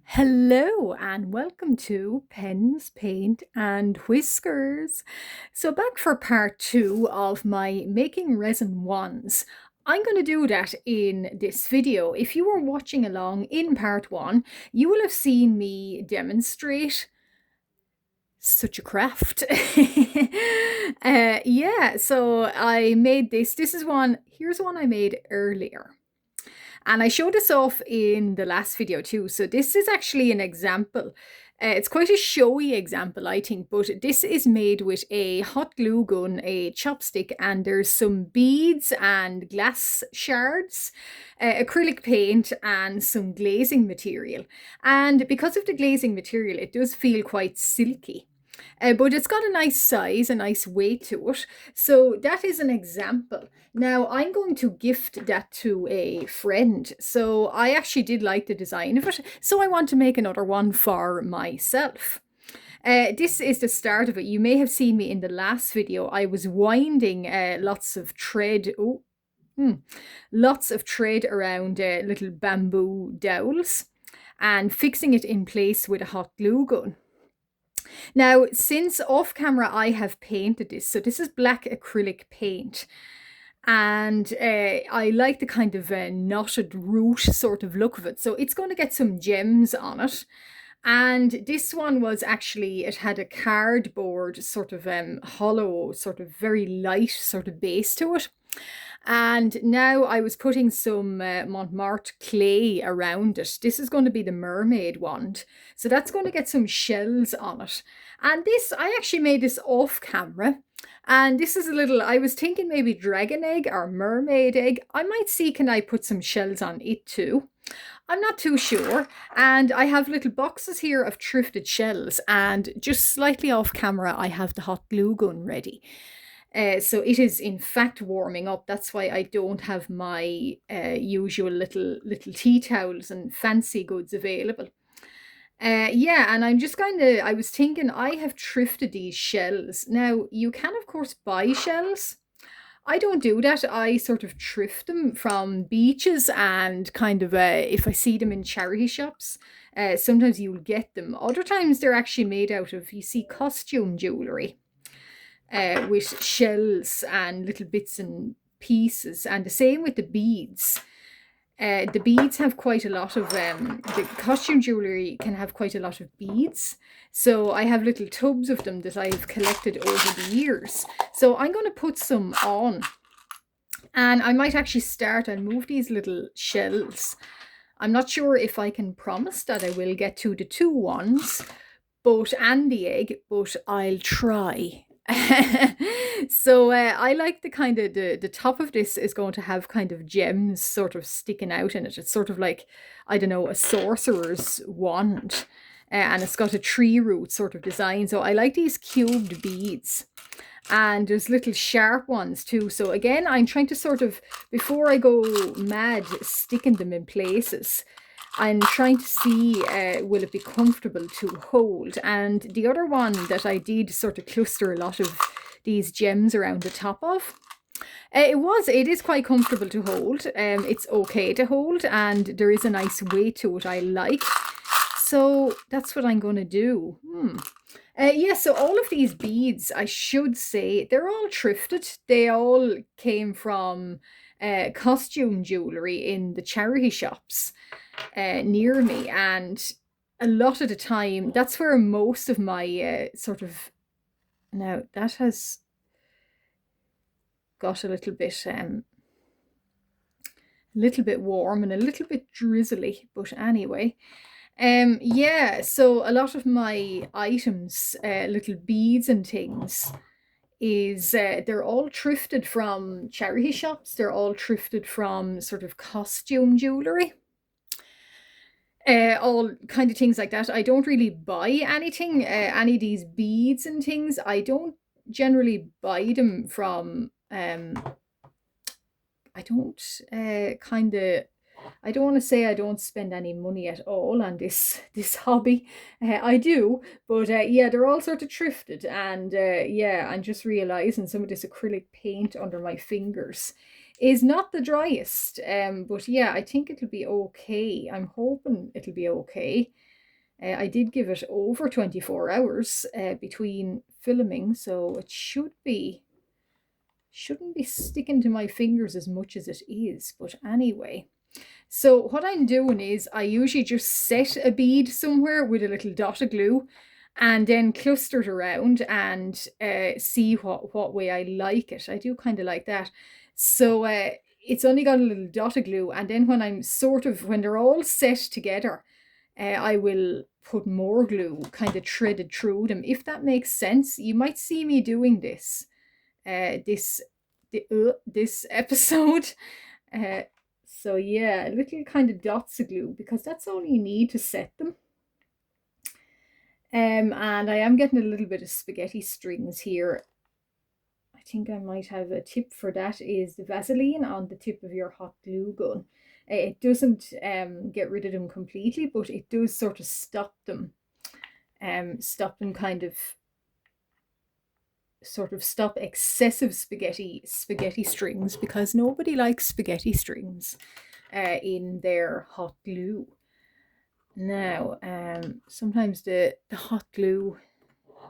Hello and welcome to Pens, Paint and Whiskers. So back for part two of my making resin wands. I'm going to do that in this video. If you were watching along in part one, you will have seen me demonstrate such a craft. Yeah, so I made this. Here's one I made earlier. And I showed this off in the last video too. So this is actually an example. It's quite a showy example, I think, but this is made with a hot glue gun, a chopstick, and there's some beads and glass shards, acrylic paint, and some glazing material. And because of the glazing material, it does feel quite silky. But it's got a nice size, a nice weight to it. So that is an example. Now I'm going to gift that to a friend. So I actually did like the design of it. So I want to make another one for myself. This is the start of it. You may have seen me in the last video. I was winding lots of thread. Lots of thread around little bamboo dowels and fixing it in place with a hot glue gun. Now, since off camera I have painted this, so this is black acrylic paint, and I like the kind of knotted root sort of look of it. So it's going to get some gems on it. And this one was actually, it had a cardboard sort of hollow, sort of very light sort of base to it. And now I was putting some Montmartre clay around it. This is going to be the mermaid wand. So that's going to get some shells on it. And this, I actually made this off camera. And this is a little, I was thinking maybe dragon egg or mermaid egg. I might see, can I put some shells on it too? I'm not too sure. And I have little boxes here of thrifted shells. And just slightly off camera, I have the hot glue gun ready. So it is in fact warming up. That's why I don't have my usual little tea towels and fancy goods available. Yeah, and I'm just I was thinking I have thrifted these shells. Now, you can of course buy shells. I don't do that. I sort of thrift them from beaches and kind of if I see them in charity shops, sometimes you'll get them. Other times they're actually made out of, you see, costume jewelry with shells and little bits and pieces, and the same with the beads. The beads have quite a lot of, the costume jewellery can have quite a lot of beads. So I have little tubs of them that I've collected over the years. So I'm going to put some on. And I might actually start and move these little shells. I'm not sure if I can promise that I will get to the two ones, and the egg, but I'll try. So I like the kind of the top of this is going to have kind of gems sort of sticking out in it. It's sort of like, I don't know, a sorcerer's wand, and it's got a tree root sort of design. So I like these cubed beads, and there's little sharp ones too. So again, I'm trying to sort of, before I go mad sticking them in places, I'm trying to see will it be comfortable to hold. And the other one that I did sort of cluster a lot of these gems around the top of, it is quite comfortable to hold. It's okay to hold, and there is a nice weight to it I like. So that's what I'm going to do. Yeah, so all of these beads, I should say, they're all thrifted. They all came from costume jewellery in the charity shops near me. And a lot of the time, that's where most of my sort of... Now, that has got a little bit warm and a little bit drizzly, but anyway. Yeah, so a lot of my items, little beads and things, is they're all thrifted from charity shops. They're all thrifted from sort of costume jewellery. All kind of things like that. I don't really buy anything, any of these beads and things. I don't generally buy them from, I don't I don't want to say I don't spend any money at all on this hobby. I do, but yeah, they're all sort of thrifted, and yeah, I'm just realizing some of this acrylic paint under my fingers is not the driest. But yeah, I think it'll be okay. I'm hoping it'll be okay. I did give it over 24 hours between filming, so it shouldn't be sticking to my fingers as much as it is. But anyway, so what I'm doing is I usually just set a bead somewhere with a little dot of glue and then cluster it around and see what way I like it. I do kind of like that. So it's only got a little dot of glue, and then when they're all set together, I will put more glue kind of threaded through them, if that makes sense. You might see me doing this this episode. Uh, so yeah, little kind of dots of glue, because that's all you need to set them. And I am getting a little bit of spaghetti strings here. I think I might have a tip for that, is the Vaseline on the tip of your hot glue gun. It doesn't get rid of them completely, but it does sort of stop them kind of stop excessive spaghetti strings, because nobody likes spaghetti strings in their hot glue. Now, sometimes the hot glue,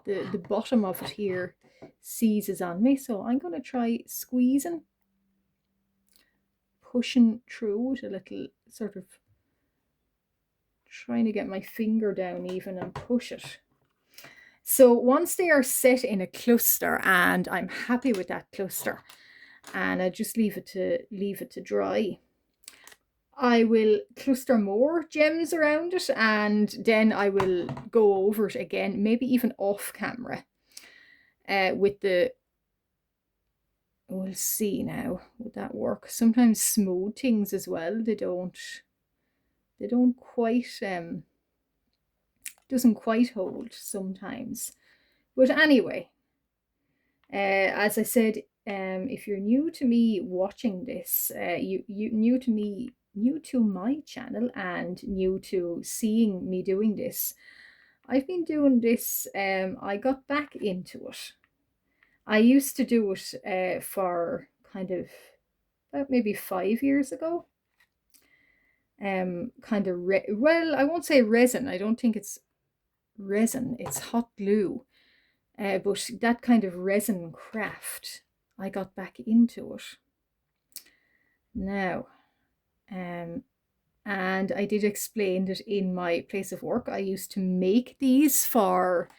the bottom of it here seizes on me, so I'm going to try squeezing, pushing through it a little, sort of trying to get my finger down even and push it. So once they are set in a cluster, and I'm happy with that cluster, and I just leave it to dry, I will cluster more gems around it, and then I will go over it again, maybe even off camera, with the, we'll see now, would that work? Sometimes smooth things as well, they don't quite doesn't quite hold sometimes. But anyway, as I said, if you're new to me watching this, you new to my channel and new to seeing me doing this, I've been doing this, I got back into it. I used to do it for kind of about maybe 5 years ago. Kind of, well, I won't say resin, I don't think it's resin, it's hot glue. But that kind of resin craft, I got back into it now. And I did explain that in my place of work, I used to make these for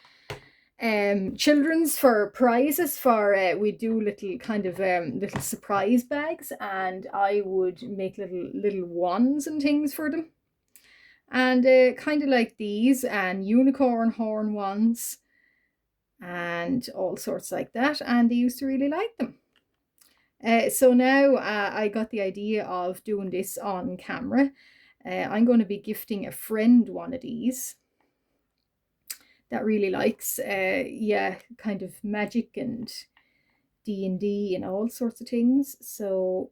children's, for prizes, for we do little kind of little surprise bags, and I would make little wands and things for them, and kind of like these, and unicorn horn ones and all sorts like that, and they used to really like them. So now I got the idea of doing this on camera. I'm going to be gifting a friend one of these that really likes yeah, kind of magic and D&D and all sorts of things. So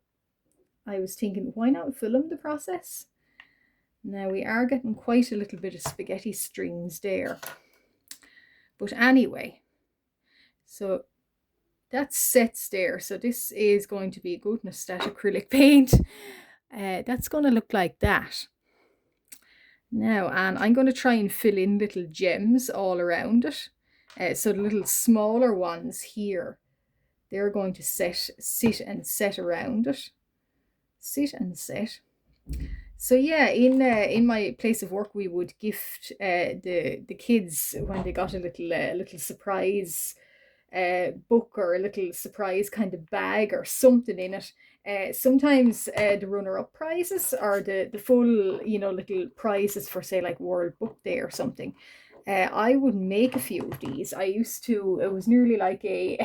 I was thinking, why not film the process? Now we are getting quite a little bit of spaghetti strings there. But anyway, so that sets there. So this is going to be, goodness, that acrylic paint. That's going to look like that. Now, and I'm going to try and fill in little gems all around it. So the little smaller ones here, they're going to sit and set around it. Sit and set. So yeah, in my place of work, we would gift the kids when they got a little surprise book, or a little surprise kind of bag or something in it. Sometimes the runner-up prizes, or the full, you know, little prizes for, say, like World Book Day or something. I would make a few of these. I used to, it was nearly like a,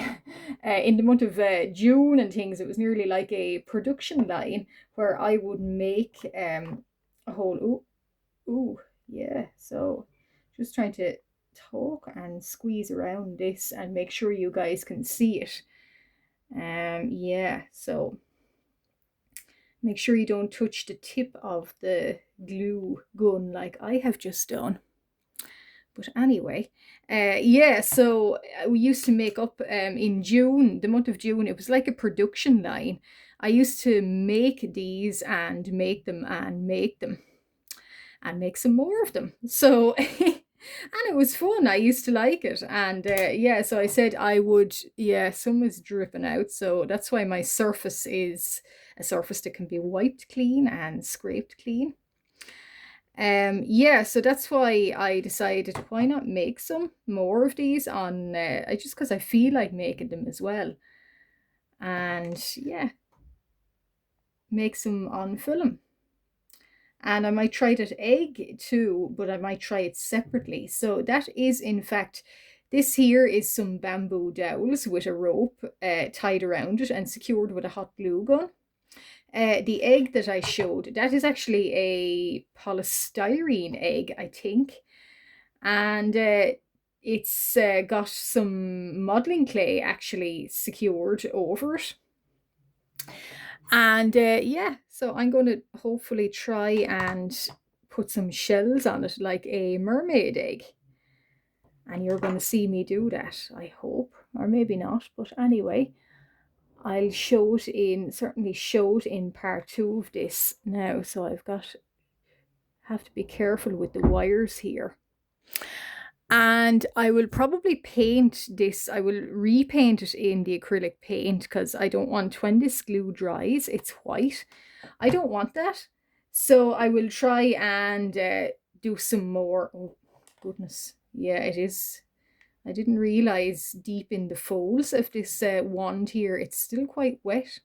in the month of June and things, it was nearly like a production line where I would make a whole, yeah, so just trying to talk and squeeze around this and make sure you guys can see it. Yeah, so make sure you don't touch the tip of the glue gun like I have just done. But anyway, yeah, so we used to make up in June, the month of June, it was like a production line. I used to make these and make them and make them and make some more of them. So, and it was fun. I used to like it. And yeah, so I said I would, yeah, some is dripping out. So that's why my surface is a surface that can be wiped clean and scraped clean. Yeah, so that's why I decided why not make some more of these on, I just because I feel like making them as well. And yeah, make some on film. And I might try that egg too, but I might try it separately. So that is, in fact, this here is some bamboo dowels with a rope tied around it and secured with a hot glue gun. The egg that I showed, that is actually a polystyrene egg, I think. And it's got some modeling clay actually secured over it. And yeah, so I'm going to hopefully try and put some shells on it like a mermaid egg. And you're going to see me do that, I hope. Or maybe not, but anyway. I'll show it in, certainly show it in part 2 of this now. So have to be careful with the wires here. And I will probably paint this, I will repaint it in the acrylic paint because I don't want, when this glue dries, it's white. I don't want that. So I will try and do some more. Oh, goodness. Yeah, it is. I didn't realize deep in the folds of this wand here, it's still quite wet.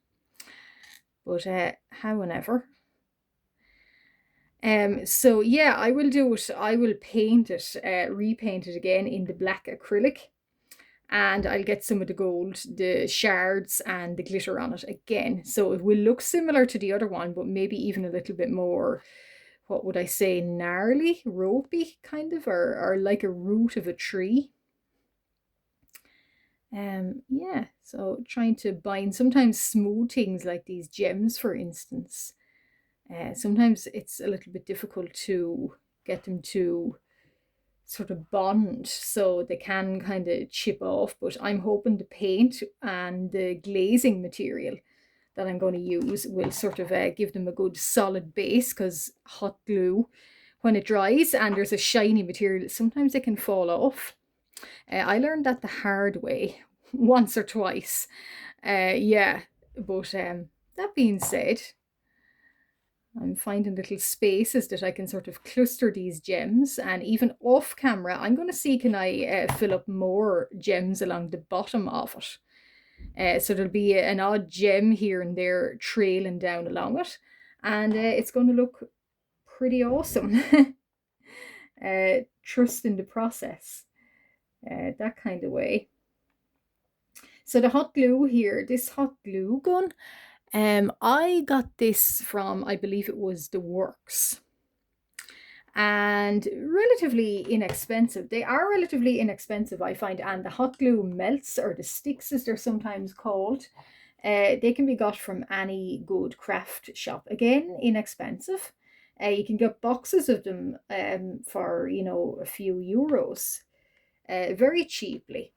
But however. So yeah, I will do it. I will paint it, repaint it again in the black acrylic. And I'll get some of the gold, the shards and the glitter on it again. So it will look similar to the other one, but maybe even a little bit more, what would I say, gnarly, ropey kind of, or like a root of a tree. Yeah, so trying to bind, sometimes smooth things like these gems, for instance. Sometimes it's a little bit difficult to get them to sort of bond, so they can kind of chip off, but I'm hoping the paint and the glazing material that I'm going to use will sort of give them a good solid base, because hot glue, when it dries and there's a shiny material, sometimes it can fall off. I learned that the hard way once or twice. Yeah, but that being said, I'm finding little spaces that I can sort of cluster these gems, and even off camera I'm going to see can I fill up more gems along the bottom of it. So there'll be an odd gem here and there trailing down along it, and it's going to look pretty awesome. Trust in the process, that kind of way. So the hot glue here, this hot glue gun, I got this from, I believe it was The Works, and relatively inexpensive. They are relatively inexpensive, I find, and the hot glue melts, or the sticks as they're sometimes called. They can be got from any good craft shop. Again, inexpensive. You can get boxes of them for, you know, a few euros, very cheaply.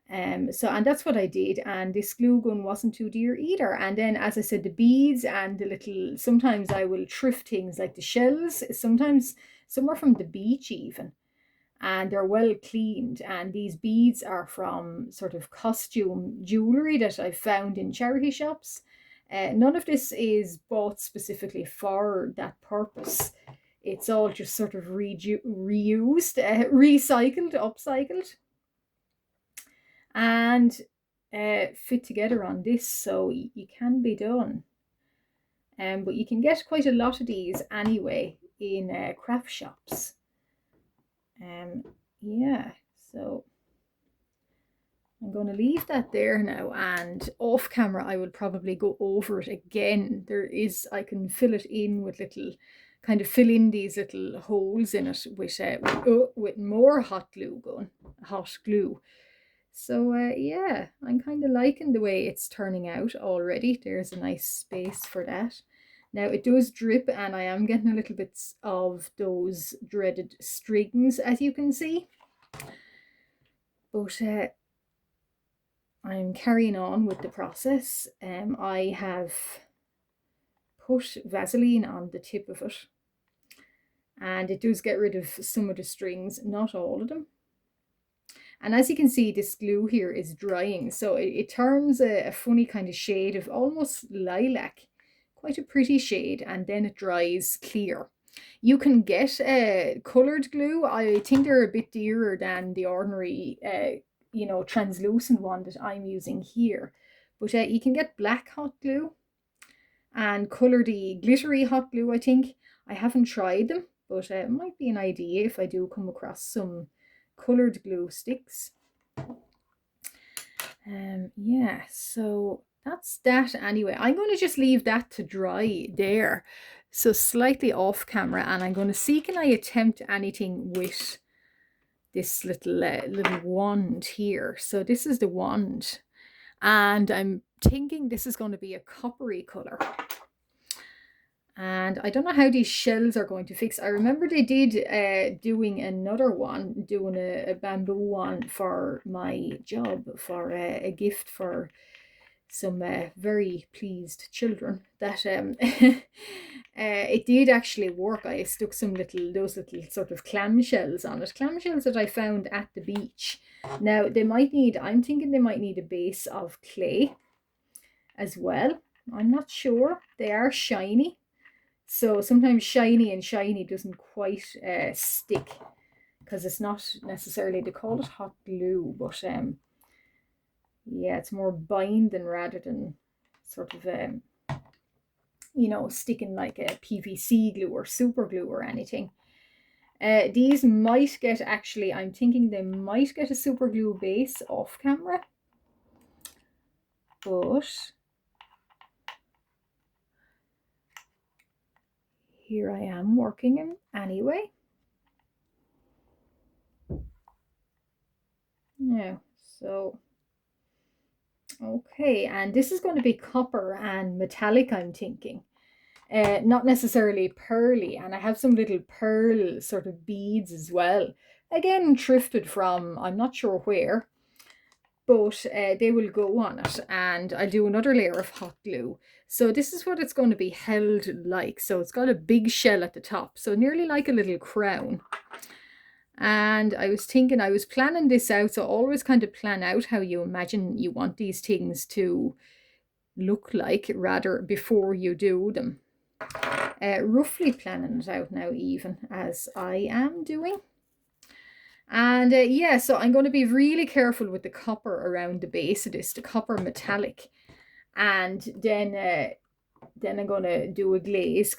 So, and that's what I did, and this glue gun wasn't too dear either. And then, as I said, the beads and the little, sometimes I will thrift things like the shells, sometimes some are from the beach even, and they're well cleaned. And these beads are from sort of costume jewelry that I found in charity shops. None of this is bought specifically for that purpose. It's all just sort of reused, recycled, upcycled, and fit together on this, so you can be done. But you can get quite a lot of these anyway in craft shops. Yeah, so I'm going to leave that there now, and off camera I will probably go over it again. I can fill it in with little, kind of fill in these little holes in it with more hot glue. So yeah, I'm kind of liking the way it's turning out already. There's a nice space for that. Now it does drip, and I am getting a little bit of those dreaded strings, as you can see. But I'm carrying on with the process. I have put Vaseline on the tip of it, and it does get rid of some of the strings, not all of them. And as you can see, this glue here is drying, so it turns a funny kind of shade of almost lilac, quite a pretty shade, and then it dries clear. You can get coloured glue. I think they're a bit dearer than the ordinary, translucent one that I'm using here. But you can get black hot glue and coloured glittery hot glue, I think. I haven't tried them, but it might be an idea if I do come across some coloured glue sticks. Yeah, so that's that anyway. I'm going to just leave that to dry there, so slightly off camera, and I'm going to see can I attempt anything with this little wand here. So this is the wand, and I'm thinking this is going to be a coppery color. And I don't know how these shells are going to fix. I remember they did doing another one, doing a bamboo one for my job, for a gift for some very pleased children, that it did actually work. I stuck those little sort of clamshells on it, clamshells that I found at the beach. Now I'm thinking they might need a base of clay as well. I'm not sure. They are shiny. So sometimes shiny doesn't quite stick, because it's not necessarily, they call it hot glue, but yeah, it's more binding rather than sort of sticking like a PVC glue or super glue or anything. These might get, actually, I'm thinking they might get a super glue base off camera, but here I am working in anyway. Yeah, so okay, and this is going to be copper and metallic, I'm thinking. Not necessarily pearly, and I have some little pearl sort of beads as well. Again, thrifted from, I'm not sure where, but they will go on it, and I'll do another layer of hot glue. So this is what it's going to be held like. So it's got a big shell at the top, so nearly like a little crown. And I was thinking, I was planning this out, so always kind of plan out how you imagine you want these things to look like, rather, before you do them. Roughly planning it out now, even as I am doing. And yeah, so I'm going to be really careful with the copper around the base of this, the copper metallic. And then I'm going to do a glaze,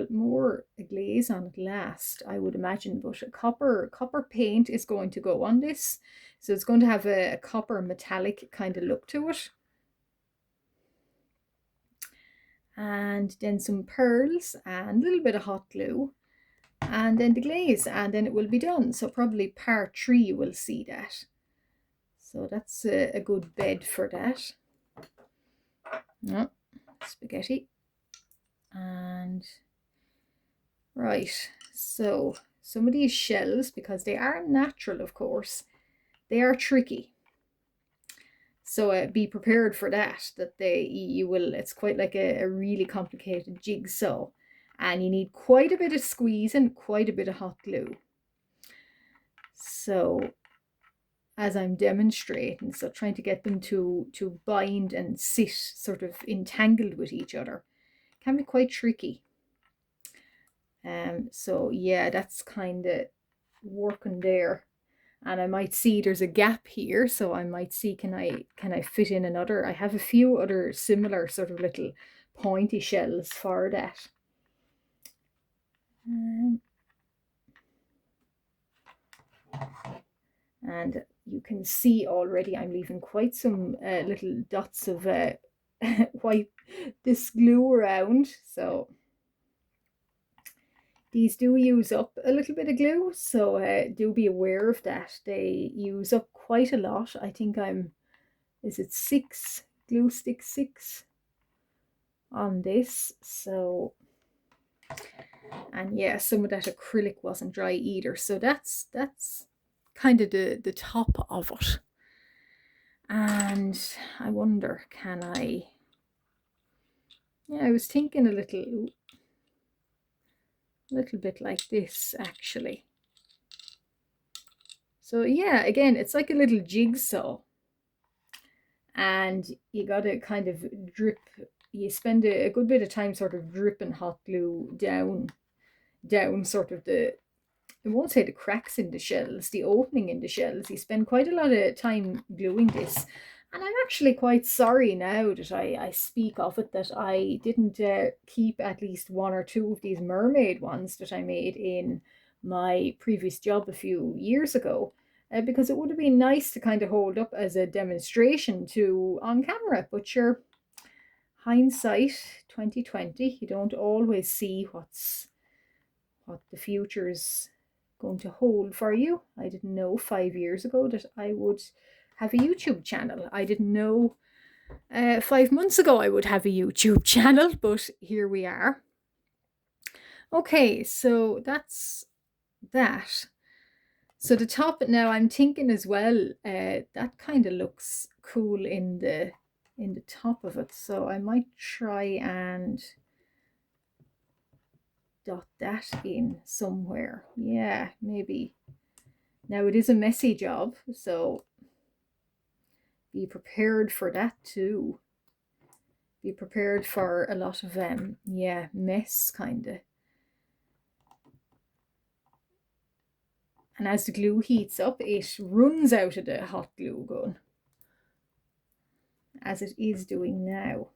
more a glaze on it last, I would imagine, but a copper paint is going to go on this. So it's going to have a copper metallic kind of look to it. And then some pearls and a little bit of hot glue, and then the glaze, and then it will be done. So probably part 3 you will see that. So that's a good bed for that. No, spaghetti. And right, so some of these shells, because they are natural, of course, they are tricky. So be prepared for that, it's quite like a really complicated jigsaw, and you need quite a bit of squeeze and quite a bit of hot glue. So as I'm demonstrating, so trying to get them to bind and sit sort of entangled with each other can be quite tricky. So yeah, that's kind of working there. And I might see there's a gap here, so I might see can I fit in another. I have a few other similar sort of little pointy shells for that. And you can see already I'm leaving quite some little dots of white this glue around. So these do use up a little bit of glue, so do be aware of that. They use up quite a lot. I think is it 6 glue sticks, 6 on this. So, and yeah, some of that acrylic wasn't dry either. So that's kind of the top of it. And I wonder, can I, yeah, I was thinking a little bit like this actually. So yeah, again, it's like a little jigsaw, and you got to kind of drip, you spend a good bit of time sort of dripping hot glue down sort of the, I won't say the cracks in the shells, the opening in the shells. You spend quite a lot of time gluing this. And I'm actually quite sorry now that I speak of it, that I didn't keep at least one or two of these mermaid ones that I made in my previous job a few years ago. Because it would have been nice to kind of hold up as a demonstration to on camera. But sure, hindsight 2020, you don't always see what the future's going to hold for you. I didn't know 5 years ago that I would have a YouTube channel. I didn't know 5 months ago I would have a YouTube channel, but here we are. Okay, so that's that. So the top now, I'm thinking as well, that kind of looks cool in the top of it. So I might try and dot that in somewhere. Yeah, maybe. Now it is a messy job, so be prepared for that too. Be prepared for a lot of yeah, mess kind of. And as the glue heats up, it runs out of the hot glue gun, as it is doing now.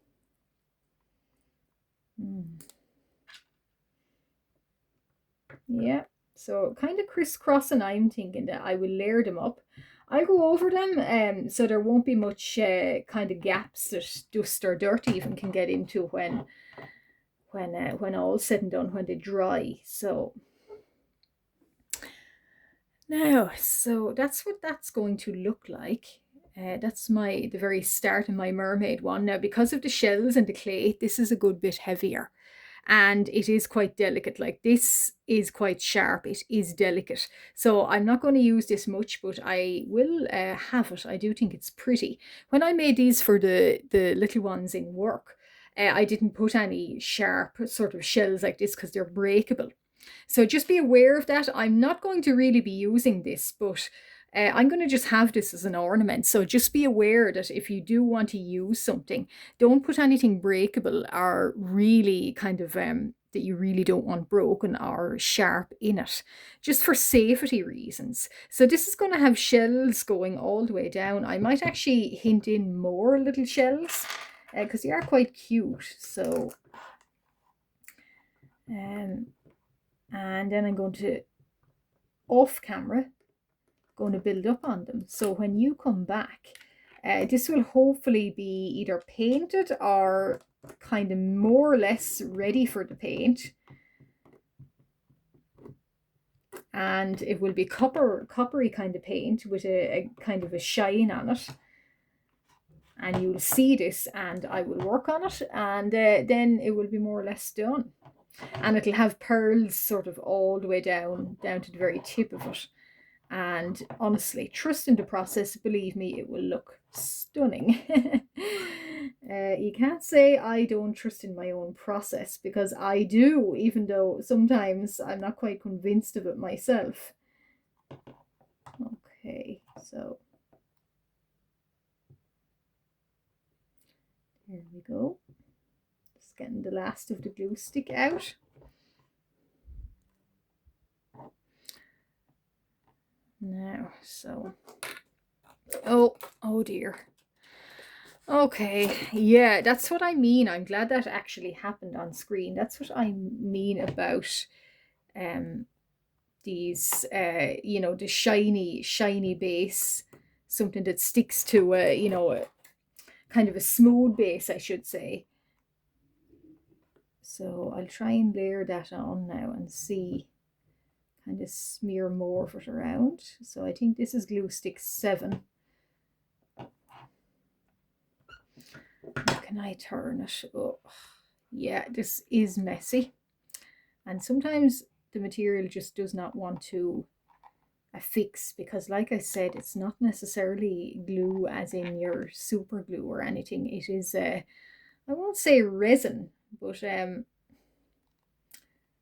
Yeah, so kind of crisscrossing. I'm thinking that I will layer them up. I'll go over them so there won't be much kind of gaps that dust or dirt even can get into when all's said and done, when they dry. So now, so that's what that's going to look like. That's the very start of my mermaid one. Now, because of the shells and the clay, this is a good bit heavier. And it is quite delicate. Like, this is quite sharp, it is delicate, so I'm not going to use this much, but I will have it. I do think it's pretty. When I made these for the little ones in work, I didn't put any sharp sort of shells like this because they're breakable, so just be aware of that. I'm not going to really be using this, but I'm going to just have this as an ornament. So just be aware that if you do want to use something, don't put anything breakable or really kind of that you really don't want broken or sharp in it, just for safety reasons. So this is going to have shells going all the way down. I might actually hint in more little shells because they are quite cute. So and then I'm going to, off camera, going to build up on them. So when you come back, this will hopefully be either painted or kind of more or less ready for the paint. And it will be coppery kind of paint with a kind of a shine on it. And you'll see this, and I will work on it, and then it will be more or less done. And it'll have pearls sort of all the way down to the very tip of it. And honestly, trust in the process. Believe me, it will look stunning. You can't say I don't trust in my own process, because I do, even though sometimes I'm not quite convinced of it myself. Okay, so here we go. Just getting the last of the glue stick out. Now, so, oh dear. Okay, yeah, that's what I mean. I'm glad that actually happened on screen. That's what I mean about these you know, the shiny base, something that sticks to you know, a kind of a smooth base, I should say. So I'll try and layer that on now and see, kind of smear more of it around. So I think this is glue stick 7. How can I turn it? Oh, yeah, this is messy, and sometimes the material just does not want to fix, because like I said, it's not necessarily glue as in your super glue or anything. It is I won't say resin, but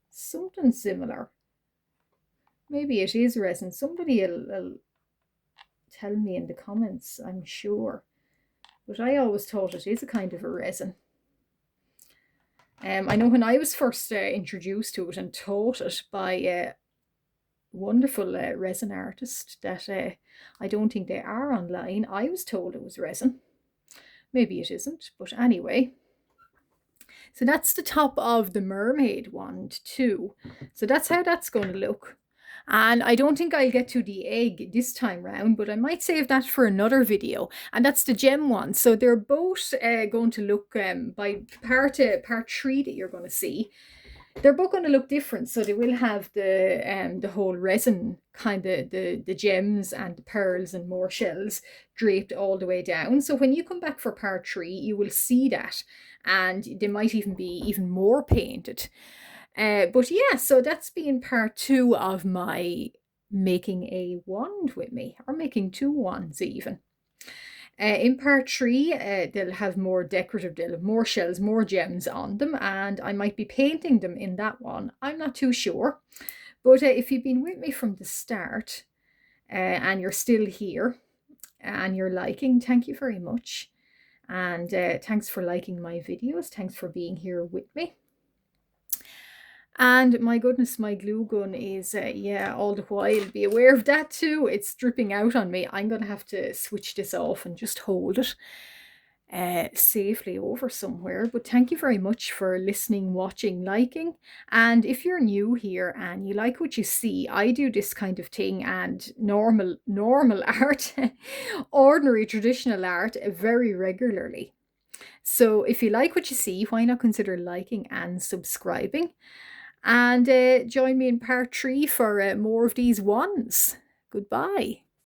something similar. Maybe it is resin. Somebody will tell me in the comments, I'm sure. But I always thought it is a kind of a resin. I know when I was first introduced to it and taught it by a wonderful resin artist that I don't think they are online, I was told it was resin. Maybe it isn't, but anyway. So that's the top of the mermaid wand too. So that's how that's going to look. And I don't think I'll get to the egg this time round, but I might save that for another video. And that's the gem one. So they're both going to look, by part 3 that you're going to see, they're both going to look different. So they will have the whole resin, kind of the gems and the pearls and more shells draped all the way down. So when you come back for part 3, you will see that. And they might even be even more painted. But yeah, so that's been part 2 of my making a wand with me, or making 2 wands even. In part 3, they'll have more decorative, they'll have more shells, more gems on them, and I might be painting them in that one. I'm not too sure. But if you've been with me from the start, and you're still here, and you're liking, thank you very much. And thanks for liking my videos. Thanks for being here with me. And my goodness, my glue gun is, yeah, all the while, be aware of that too. It's dripping out on me. I'm going to have to switch this off and just hold it safely over somewhere. But thank you very much for listening, watching, liking. And if you're new here and you like what you see, I do this kind of thing and normal art, ordinary traditional art very regularly. So if you like what you see, why not consider liking and subscribing? And join me in part 3 for more of these wands. Goodbye.